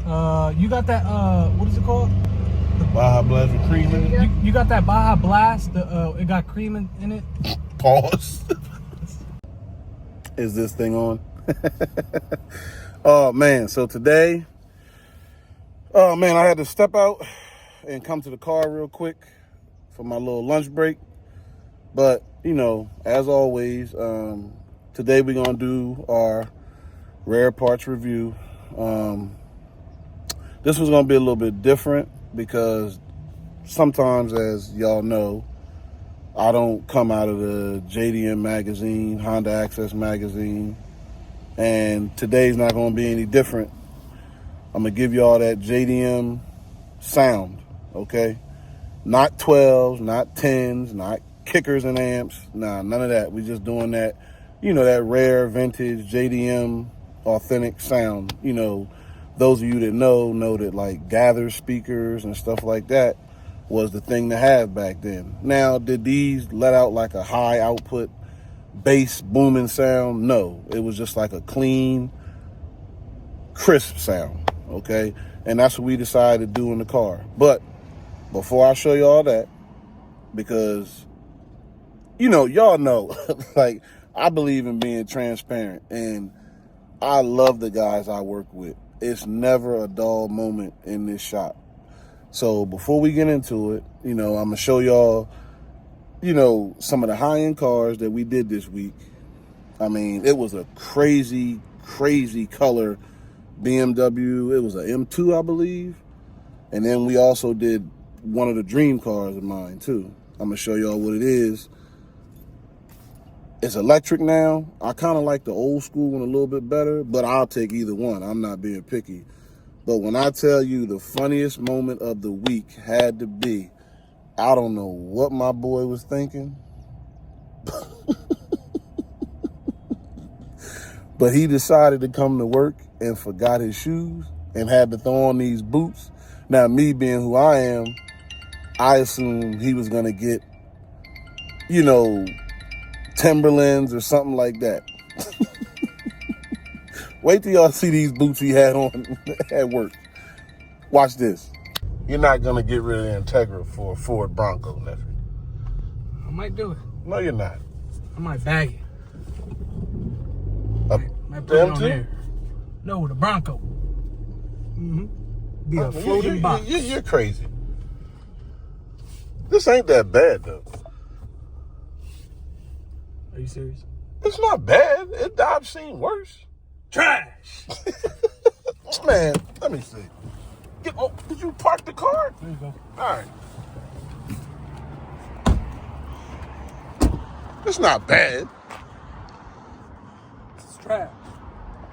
You got that, what is it called? Baja Blast with cream in it? You got that Baja Blast, it got cream in it? Pause. Is this thing on? Oh, man. So today, I had to step out and come to the car real quick for my little lunch break. But, as always, today we're going to do our rare parts review. This was going to be a little bit different because sometimes, as y'all know, I don't come out of the JDM magazine, Honda Access magazine, and today's not going to be any different. I'm going to give y'all that JDM sound, okay? Not 12s, not 10s, not kickers and amps. Nah, none of that. We just doing that, that rare, vintage, JDM, authentic sound. Those of you that know that, like, gather speakers and stuff like that was the thing to have back then. Now, did these let out like a high output bass booming sound? No, it was just like a clean, crisp sound, okay? And that's what we decided to do in the car. But before I show you all that, because, y'all know, like, I believe in being transparent, and I love the guys I work with. It's never a dull moment in this shop. So before we get into it, I'm going to show y'all, some of the high-end cars that we did this week. I mean, it was a crazy, crazy color BMW. It was an M2, I believe. And then we also did one of the dream cars of mine, too. I'm going to show y'all what it is. It's electric now. I kind of like the old school one a little bit better, but I'll take either one. I'm not being picky. But when I tell you the funniest moment of the week had to be, I don't know what my boy was thinking, but he decided to come to work and forgot his shoes and had to throw on these boots. Now, me being who I am, I assumed he was going to get, Timberlands or something like that. Wait till y'all see these boots he had on at work. Watch this. You're not going to get rid of the Integra for a Ford Bronco, nephew. I might do it. No, you're not. I might bag it. Might put the it on M2? there. No, the Bronco. Be a floating box. You're crazy. This ain't that bad, though. Are you serious? It's not bad. I've seen worse. Trash! Man, let me see. Did you park the car? There you go. All right. It's not bad. It's trash.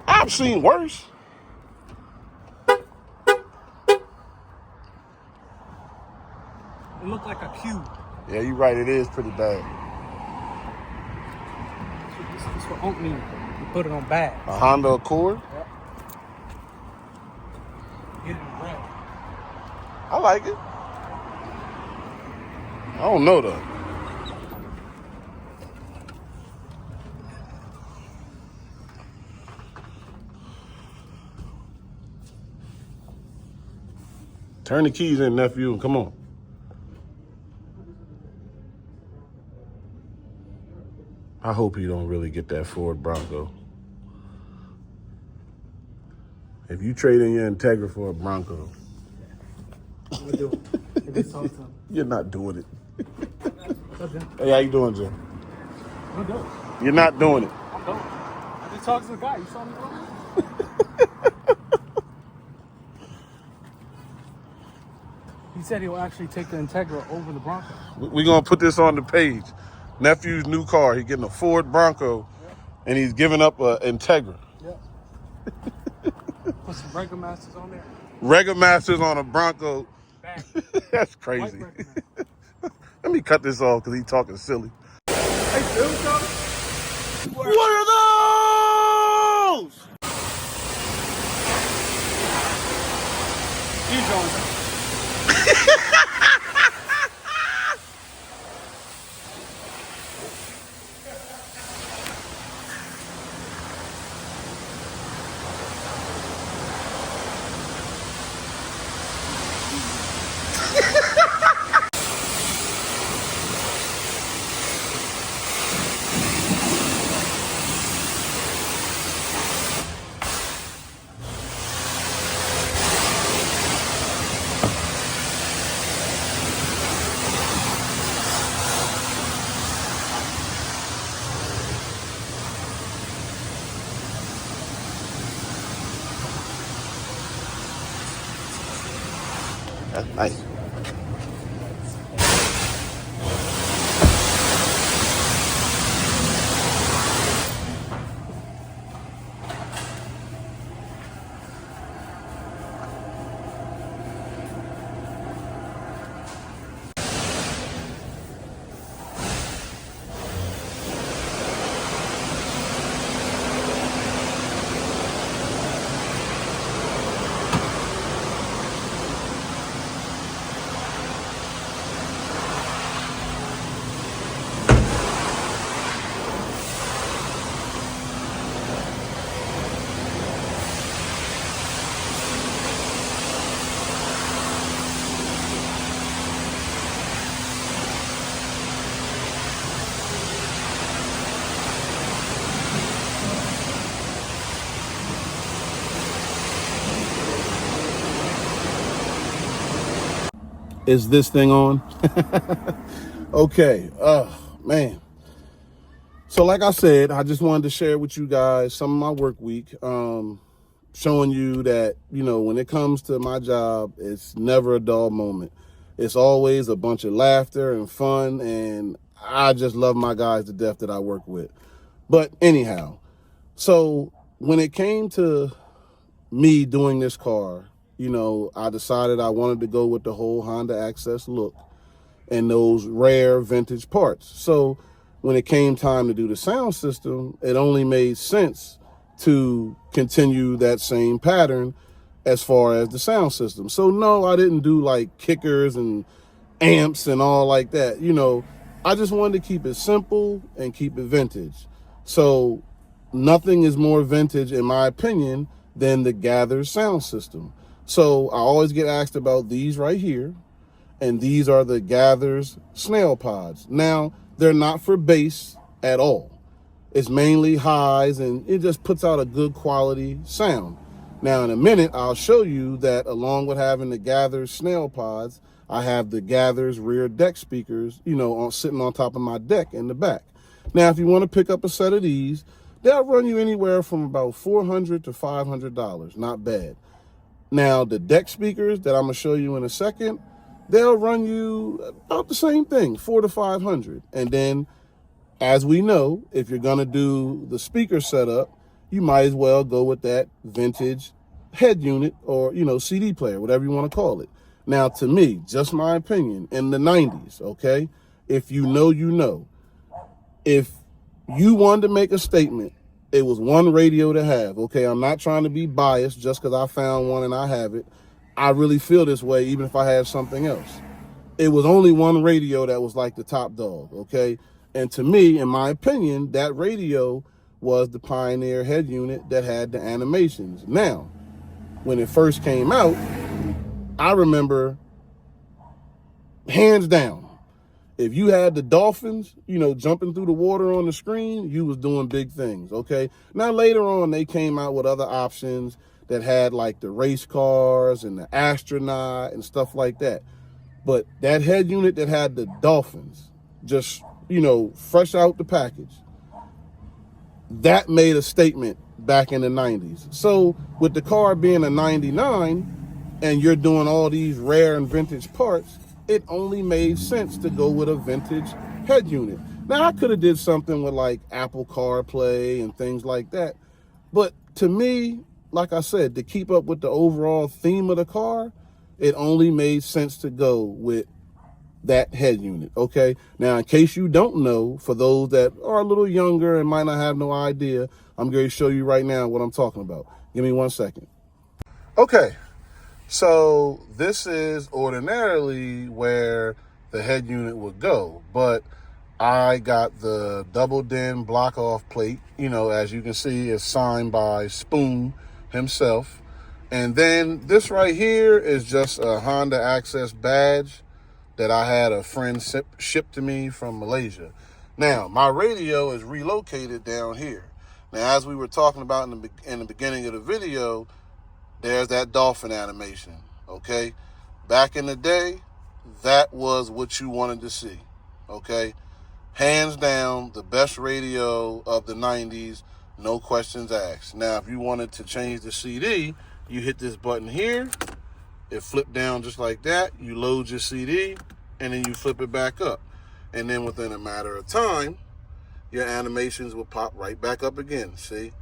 I've seen worse. It looked like a cube. Yeah, you're right. It is pretty bad. This is what Unc needed. You put it on bags. A Honda Accord? Yep. Get it in red. I like it. I don't know, though. Turn the keys in, nephew, and come on. I hope you don't really get that Ford Bronco. If you trade in your Integra for a Bronco, I'm gonna do it. If it's on something. you're not doing it. What's up, Jim? Hey, how you doing, Jim? I'm doing it. You're not doing it. I'm doing it. I just talked to the guy. You saw me going? He said he'll actually take the Integra over the Bronco. We're going to put this on the page. Nephew's new car. He's getting a Ford Bronco, and he's giving up an Integra. Yep. Put some Regular Masters on there. Regular Masters on a Bronco. Back. That's crazy. White Regular Masters. Let me cut this off because he's talking silly. Hey, Phil, What are those? He's on. That's nice. Is this thing on? Okay. Man. So like I said, I just wanted to share with you guys some of my work week, showing you that, you know, when it comes to my job, it's never a dull moment. It's always a bunch of laughter and fun, and I just love my guys to death that I work with. But anyhow, so when it came to me doing this car, you know, I decided I wanted to go with the whole Honda Access look and those rare vintage parts. So when it came time to do the sound system, it only made sense to continue that same pattern as far as the sound system. So no, I didn't do like kickers and amps and all like that. You know, I just wanted to keep it simple and keep it vintage. So nothing is more vintage, in my opinion, than the Gather sound system. So I always get asked about these right here, and these are the Gather's snail pods. Now, they're not for bass at all. It's mainly highs, and it just puts out a good quality sound. Now, in a minute, I'll show you that along with having the Gather's snail pods, I have the Gather's rear deck speakers, you know, sitting on top of my deck in the back. Now, if you want to pick up a set of these, they'll run you anywhere from about $400 to $500. Not bad. Now, the deck speakers that I'm going to show you in a second, they'll run you about the same thing, $400 to $500. And then, as we know, if you're going to do the speaker setup, you might as well go with that vintage head unit or, you know, CD player, whatever you want to call it. Now, to me, just my opinion, in the 90s, okay, if you know, you know. If you wanted to make a statement, it was one radio to have, okay? I'm not trying to be biased just because I found one and I have it. I really feel this way even if I had something else. It was only one radio that was like the top dog, okay? And to me, in my opinion, that radio was the Pioneer head unit that had the animations. Now, when it first came out, I remember, hands down, if you had the dolphins, you know, jumping through the water on the screen, you was doing big things, okay? Now, later on, they came out with other options that had like the race cars and the astronaut and stuff like that. But that head unit that had the dolphins, just, you know, fresh out the package, that made a statement back in the 90s. So with the car being a 99 and you're doing all these rare and vintage parts, it only made sense to go with a vintage head unit. Now, I could have did something with like Apple CarPlay and things like that. But to me, like I said, to keep up with the overall theme of the car, it only made sense to go with that head unit, okay? Now, in case you don't know, for those that are a little younger and might not have no idea, I'm going to show you right now what I'm talking about. Give me 1 second. Okay, so this is ordinarily where the head unit would go, but I got the double DIN block off plate, you know, as you can see, it's signed by Spoon himself. And then this right here is just a Honda Access badge that I had a friend shipped to me from Malaysia. Now, my radio is relocated down here. Now, as we were talking about in the beginning of the video, there's that dolphin animation, okay? Back in the day, that was what you wanted to see, okay? Hands down, the best radio of the 90s, no questions asked. Now, if you wanted to change the CD, you hit this button here, It flipped down just like that. You load your CD, and then you flip it back up. And then within a matter of time, your animations will pop right back up again, see?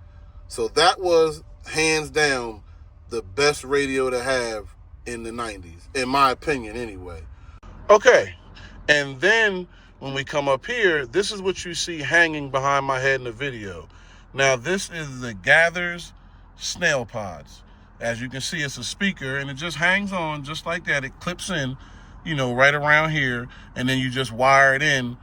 So that was, hands down, the best radio to have in the 90s, in my opinion anyway. Okay, and then when we come up here, this is what you see hanging behind my head in the video. Now, this is the Gathers Snail Pods. As you can see, it's a speaker, and it just hangs on just like that. It clips in, you know, right around here, and then you just wire it in,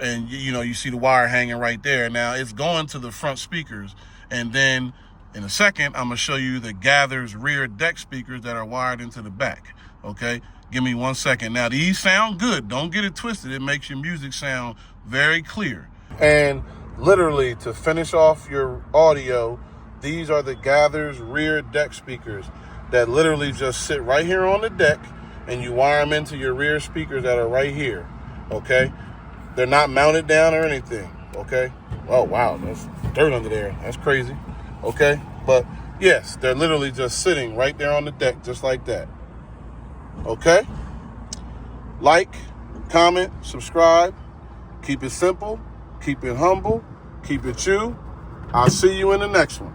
and, you know, you see the wire hanging right there. Now, it's going to the front speakers, and then in a second, I'm going to show you the Gathers rear deck speakers that are wired into the back, okay? Give me 1 second. Now, these sound good. Don't get it twisted. It makes your music sound very clear. And literally, to finish off your audio, these are the Gathers rear deck speakers that literally just sit right here on the deck, and you wire them into your rear speakers that are right here, okay? They're not mounted down or anything, okay? Oh, wow, that's dirt under there. That's crazy, okay? But, yes, they're literally just sitting right there on the deck, just like that, okay? Like, comment, subscribe. Keep it simple, keep it humble, keep it you. I'll see you in the next one.